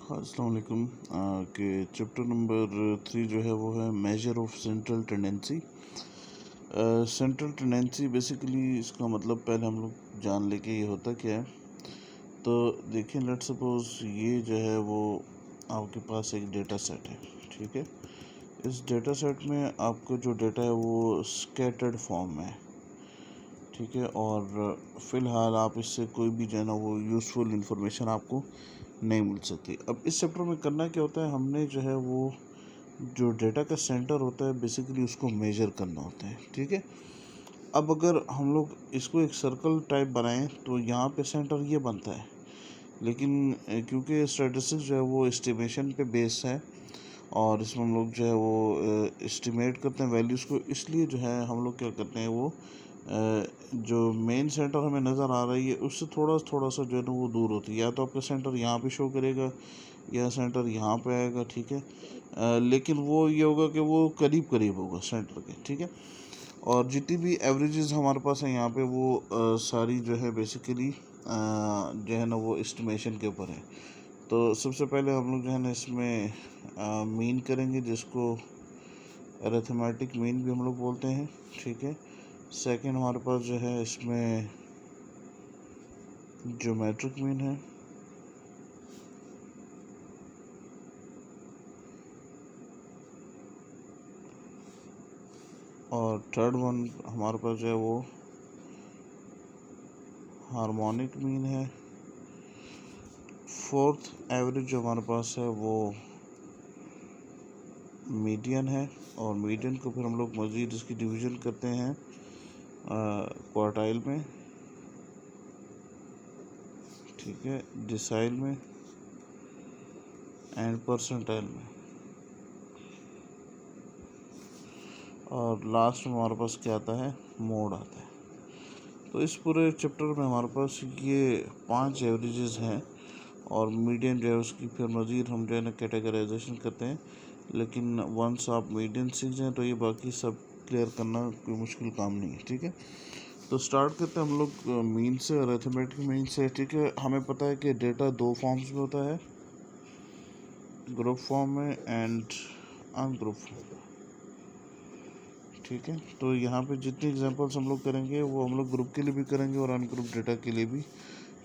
हाँ, अस्सलाम वालेकुम। कि चैप्टर नंबर 3 जो है वो है measure of central tendency. Central tendency basically इसका मतलब पहले हम लोग जान ले कि ये होता क्या है। तो देखिए, लेट सपोज ये जो है वो आपके पास एक डेटा सेट है, ठीक है। इस डेटा सेट में आपका जो डेटा है वो स्कैटर्ड फॉर्म में है, ठीक है। और फ़िलहाल आप इससे कोई भी जो है ना वो यूज़फुल इंफॉर्मेशन आपको नहीं मिल सकती। अब इस चैप्टर में करना क्या होता है, हमने जो है वो जो डेटा का सेंटर होता है बेसिकली उसको मेजर करना होता है, ठीक है। अब अगर हम लोग इसको एक सर्कल टाइप बनाएं तो यहाँ पे सेंटर ये बनता है, लेकिन क्योंकि स्टैटिस्टिक्स जो है वो एस्टिमेशन पे बेस है और इसमें हम लोग जो है वो एस्टिमेट करते हैं वैल्यूज़ को, इसलिए जो है हम लोग क्या करते हैं वो जो मेन सेंटर हमें नज़र आ रही है उससे थोड़ा थोड़ा सा जो है ना वो दूर होती है। या तो आपका सेंटर यहाँ पे शो करेगा या सेंटर यहाँ पे आएगा, ठीक है। लेकिन वो ये होगा कि वो करीब करीब होगा सेंटर के, ठीक है। और जितनी भी एवरेजेस हमारे पास है यहाँ पे वो सारी जो है बेसिकली जो है ना वो एस्टिमेशन के ऊपर है। तो सबसे पहले हम लोग जो है ना इसमें मीन करेंगे, जिसको अरिथमेटिक मीन भी हम लोग बोलते हैं, ठीक है। सेकंड हमारे पास जो है इसमें ज्योमेट्रिक मीन है, और थर्ड वन हमारे पास जो है वो हार्मोनिक मीन है। फोर्थ एवरेज जो हमारे पास है वो मीडियन है, और मीडियन को फिर हम लोग मज़ीद इसकी डिवीज़न करते हैं क्वार्टाइल में, ठीक है, डिसाइल में एंड परसेंटाइल में। और लास्ट में हमारे पास क्या आता है, मोड आता है। तो इस पूरे चैप्टर में हमारे पास ये 5 एवरेजेस हैं, और मीडियन जो है उसकी फिर मज़ीद हम जो है ना कैटेगराइजेशन करते हैं। लेकिन वंस आप मीडियन सीख जाएँ तो ये बाकी सब क्लियर करना कोई मुश्किल काम नहीं है, ठीक है। तो स्टार्ट करते हैं हम लोग मीन से, अरिथमेटिक मीन से, ठीक है। हमें पता है कि डेटा 2 फॉर्म्स में होता है, ग्रुप फॉर्म में एंड अनग्रुप फॉर्म, ठीक है। तो यहाँ पे जितने एग्जांपल्स हम लोग करेंगे वो हम लोग ग्रुप के लिए भी करेंगे और अनग्रुप डेटा के लिए भी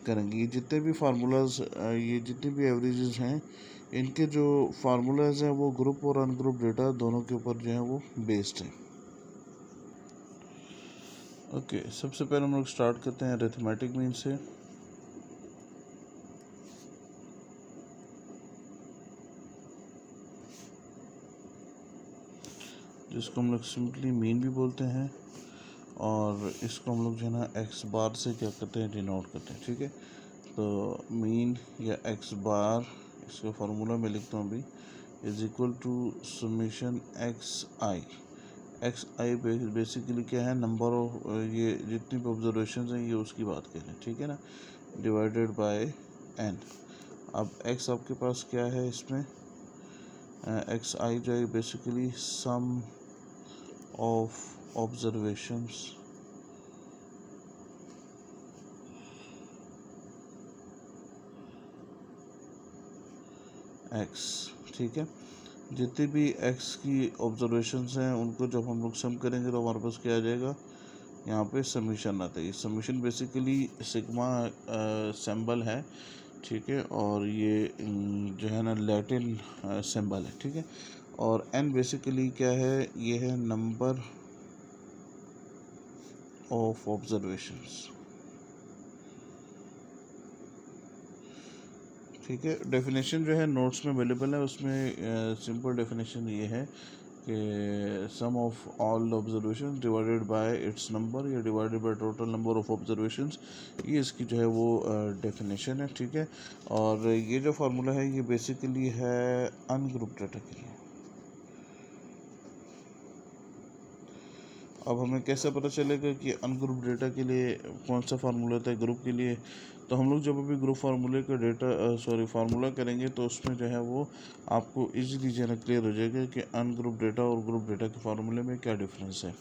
करेंगे। ये जितने भी फार्मूलाज, ये जितने भी एवरेजेस हैं, इनके जो फार्मूलाज हैं वो ग्रुप और अनग्रुप डेटा दोनों के ऊपर जो है वो बेस्ड है। ओके, सबसे पहले हम लोग स्टार्ट करते हैं अरिथमेटिक मीन से। जिसको हम लोग सिंपली मीन भी बोलते हैं, और इसको हम लोग जो है ना एक्स बार से क्या करते हैं, डिनोट करते हैं, ठीक है। तो मीन या एक्स बार, इसका फार्मूला मैं लिखता हूँ अभी, is equal to summation X I. X I basically क्या है, नंबर ऑफ, ये जितनी भी ऑब्जर्वेशन हैं ये उसकी बात करें, ठीक है ना, डिवाइडेड बाय एन। अब एक्स आपके पास क्या है इसमें, एक्स आई जो है basically sum of observations X, ठीक है। जितनी भी एक्स की ऑब्जर्वेशंस हैं उनको जब हम लोग सम करेंगे तो हमारे पास क्या आ जाएगा, यहाँ पे समीशन आता है। समीशन बेसिकली सिग्मा सिंबल है, ठीक है, और ये जो है ना लैटिन सिंबल है, ठीक है। और एन बेसिकली क्या है, ये है नंबर ऑफ ऑब्जर्वेशंस, ठीक है। डेफिनेशन जो है नोट्स में अवेलेबल है, उसमें सिंपल डेफिनेशन ये है कि sum of all observation divided by its number या divided by total number of observations, ये इसकी जो है वो डेफिनेशन है, ठीक है। और ये जो फार्मूला है ये बेसिकली है अनग्रुप डाटा के लिए। अब हमें कैसे पता चलेगा कि अनग्रुप डेटा के लिए कौन सा फार्मूला होता है, ग्रुप के लिए? तो हम लोग जब अभी ग्रुप फार्मूले का फार्मूला करेंगे तो उसमें जो है वो आपको इजीली जो है क्लियर हो जाएगा कि अनग्रुप डेटा और ग्रुप डेटा के फार्मूले में क्या डिफरेंस है।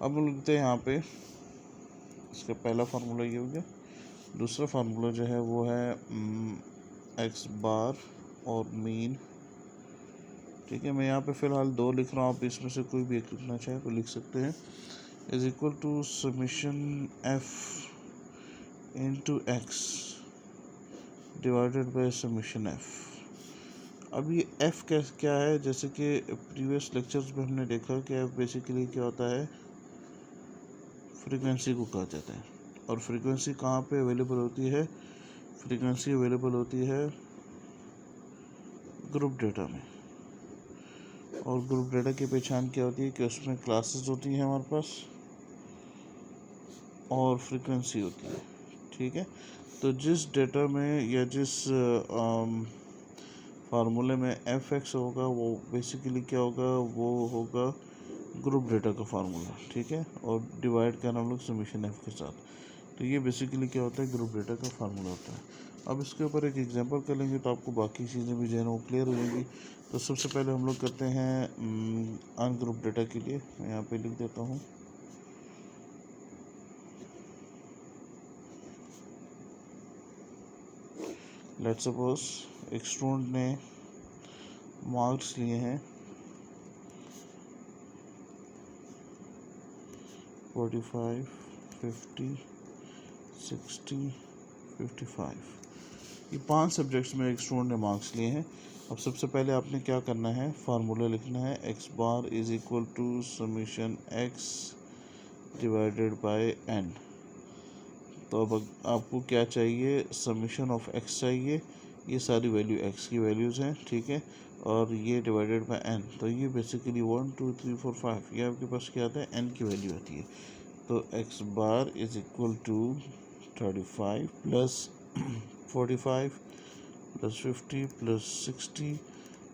अब हम लिखते हैं यहाँ पे, इसका पहला फार्मूला ये हो गया। दूसरा फार्मूला जो है वो है एक्स बार और मीन। ठीक है, मैं यहाँ पे फ़िलहाल 2 लिख रहा हूँ, आप इसमें से कोई भी एक लिखना चाहे तो लिख सकते हैं। Is equal to summation F into X divided by summation F. अब ये एफ क्या है, जैसे कि प्रीवियस लेक्चर्स में हमने देखा कि एफ बेसिकली क्या होता है, फ्रीक्वेंसी को कहा जाता है। और फ्रीक्वेंसी कहाँ पे अवेलेबल होती है, फ्रीक्वेंसी अवेलेबल होती है ग्रुप डेटा में। और ग्रुप डेटा की पहचान क्या होती है कि उसमें क्लासेस होती हैं हमारे पास और फ्रीक्वेंसी होती है। ठीक है, तो जिस डेटा में या जिस फार्मूले में एफ एक्स होगा वो बेसिकली क्या होगा, वो होगा ग्रुप डेटा का फार्मूला। ठीक है, और डिवाइड करना हम लोग समीशन एफ के साथ। तो ये बेसिकली क्या होता है, ग्रुप डेटा का फार्मूला होता है। अब इसके ऊपर एक एग्जांपल कर लेंगे तो आपको बाकी चीज़ें भी जो है वो क्लियर हो जाएंगी। तो सबसे पहले हम लोग करते हैं अनग्रुप डेटा के लिए। मैं यहाँ पे लिख देता हूँ लेट्स सपोज एक स्टूडेंट ने मार्क्स लिए हैं 45, 50, 60, 55। ये 5 सब्जेक्ट्स में एक स्टूडेंट ने मार्क्स लिए हैं। अब सबसे पहले आपने क्या करना है, फार्मूला लिखना है X bar is equal to summation X divided by N. तो अब आपको क्या चाहिए, समीशन ऑफ एक्स चाहिए, ये सारी वैल्यू एक्स की वैल्यूज़ हैं। ठीक है, और ये डिवाइडेड बाय एन, तो ये बेसिकली 1 2 3 4 5 ये आपके पास क्या आता है, एन की वैल्यू आती है। तो X bar is equal to 35 plus 45 plus 50 plus 60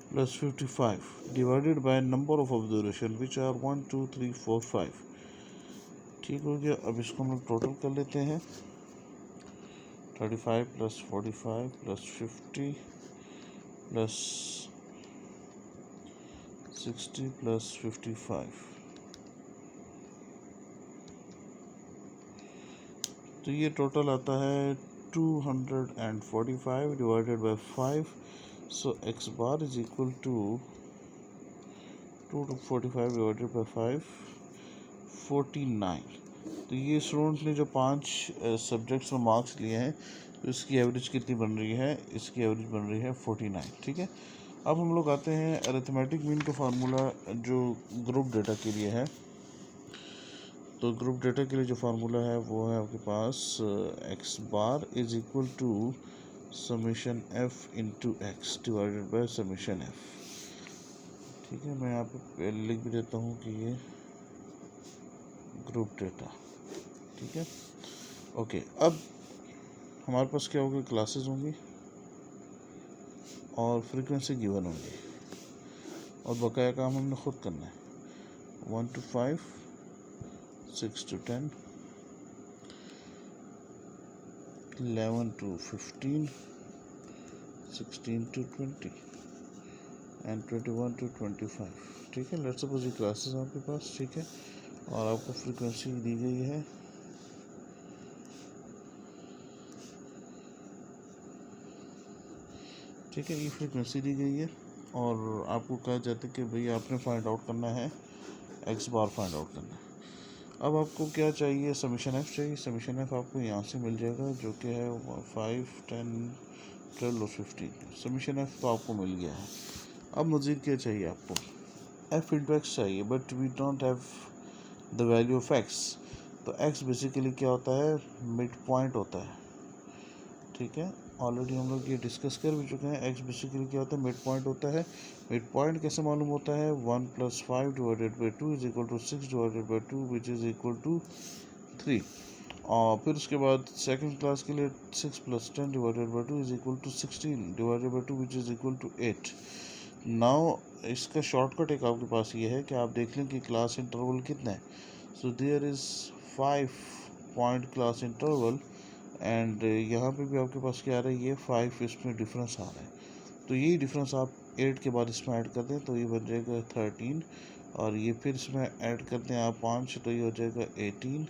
plus 55 divided by number of observation which are 1 2 3 4 5। ठीक हो गया। अब इसको हम लोग टोटल कर लेते हैं, 35 प्लस 45 प्लस 50 प्लस 60 प्लस 55। तो ये टोटल आता है 245 divided by 5। So X bar is equal to 245 divided by 5 49। तो ये स्टूडेंट ने जो 5 सब्जेक्ट्स में मार्क्स लिए हैं, तो इसकी एवरेज कितनी बन रही है, इसकी एवरेज बन रही है 49। ठीक है, अब हम लोग आते हैं अरिथमेटिक मीन का फार्मूला जो ग्रुप डेटा के लिए है। तो ग्रुप डेटा के लिए जो फार्मूला है वो है आपके पास X bar is equal to summation F into X divided by summation F. ठीक है, मैं यहाँ पे लिख भी देता हूँ कि ये ग्रुप डेटा। ठीक है, ओके। अब हमारे पास क्या होगी, क्लासेस होंगी और फ्रीक्वेंसी गिवन होंगी और बकाया काम हमने खुद करना है। 1 to 5, 6 to 10, 11 to 15, 16 to 20 and 21 to 25। ठीक है, लेट्स सपोज ये क्लासेस आपके पास। ठीक है, और आपको फ्रीक्वेंसी दी गई है ठीक है, ये फ्रीक्वेंसी दी गई है और आपको कहा जाता है कि भाई आपने फाइंड आउट करना है, एक्स बार फाइंड आउट करना है। अब आपको क्या चाहिए, समीशन एफ चाहिए। समीशन एफ आपको यहाँ से मिल जाएगा जो कि है 5, 10, 12 और 15। समीशन एफ तो आपको मिल गया है। अब मज़ीद क्या चाहिए आपको, एफ इंटू एक्स चाहिए, but we don't have the value of X. तो एक्स बेसिकली क्या होता है, मिड पॉइंट होता है। ठीक है, ऑलरेडी हम लोग ये डिस्कस कर भी चुके हैं। एक्स बेसिकली क्या होता है, मिड पॉइंट होता है। मिड पॉइंट कैसे मालूम होता है, 1 + 5 divided by 2 is equal to 6 divided by 2 which is equal to 3। और फिर उसके बाद सेकंड क्लास के लिए 6 + 10 divided by 2 is equal to 16 divided by 2 which is equal to 8। Now इसका शॉर्टकट एक आपके पास ये है कि आप देख लें कि क्लास इंटरवल कितना है। So there is 5 point class interval and यहाँ पे भी आपके पास क्या आ रहा है, ये 5 इसमें डिफरेंस आ रहा है। तो यही डिफरेंस आप 8 के बाद इसमें ऐड कर दें तो ये बन जाएगा 13, और ये फिर इसमें ऐड कर दें आप 5 तो ये हो जाएगा 18,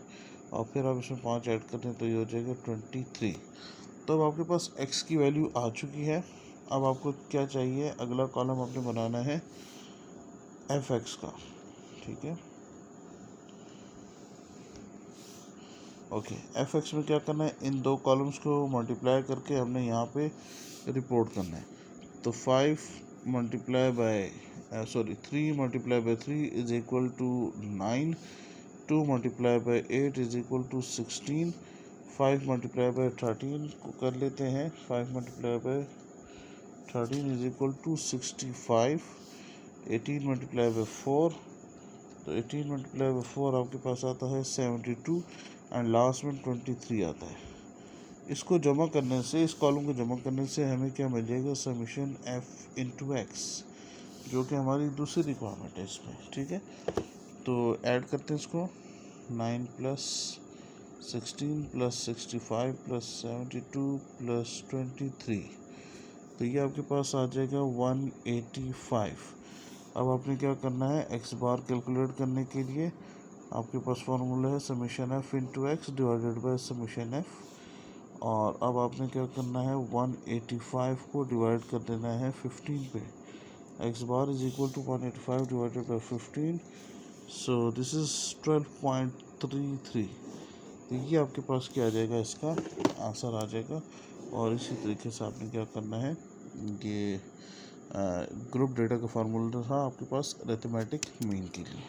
और फिर आप इसमें 5 ऐड कर दें तो ये हो जाएगा 23। तो अब आपके पास x की वैल्यू आ चुकी है अब आपको क्या चाहिए, अगला कॉलम आपने बनाना है एफ एक्स का, ठीक है। ओके, एफ एक्स में क्या करना है, इन दो कॉलम्स को मल्टीप्लाई करके हमने यहाँ पे रिपोर्ट करना है। तो 5 multiply by 3 multiply by 3 is equal to 9, 2 multiply by 8 is equal to 16, 5 multiply by 13 को कर लेते हैं, 5 multiply by 13 is equal to 65, 18 multiply by 4, तो 18 मल्टीप्लाई बाय 4 आपके पास आता है 72 एंड लास्ट में 23 आता है। इसको जमा करने से, इस कॉलम को जमा करने से हमें क्या मिल जाएगा, समीशन एफ इंटू एक्स, जो कि हमारी दूसरी रिक्वायरमेंट है इसमें, ठीक है। तो ऐड करते हैं इसको, 9 प्लस 16 प्लस 65 प्लस 72 प्लस 23, तो ये आपके पास आ जाएगा 185। अब आपने क्या करना है, एक्स बार कैलकुलेट करने के लिए आपके पास फार्मूला है summation F into X divided by summation F, और अब आपने क्या करना है, 185 को डिवाइड कर देना है 15 पे, X bar is equal to 185 divided by 15, so this is 12.33। तो ये आपके पास क्या आ जाएगा, इसका आंसर आ जाएगा। और इसी तरीके से आपने क्या करना है, ये ग्रुप डेटा का फार्मूला था आपके पास अरिथमेटिक मीन के लिए।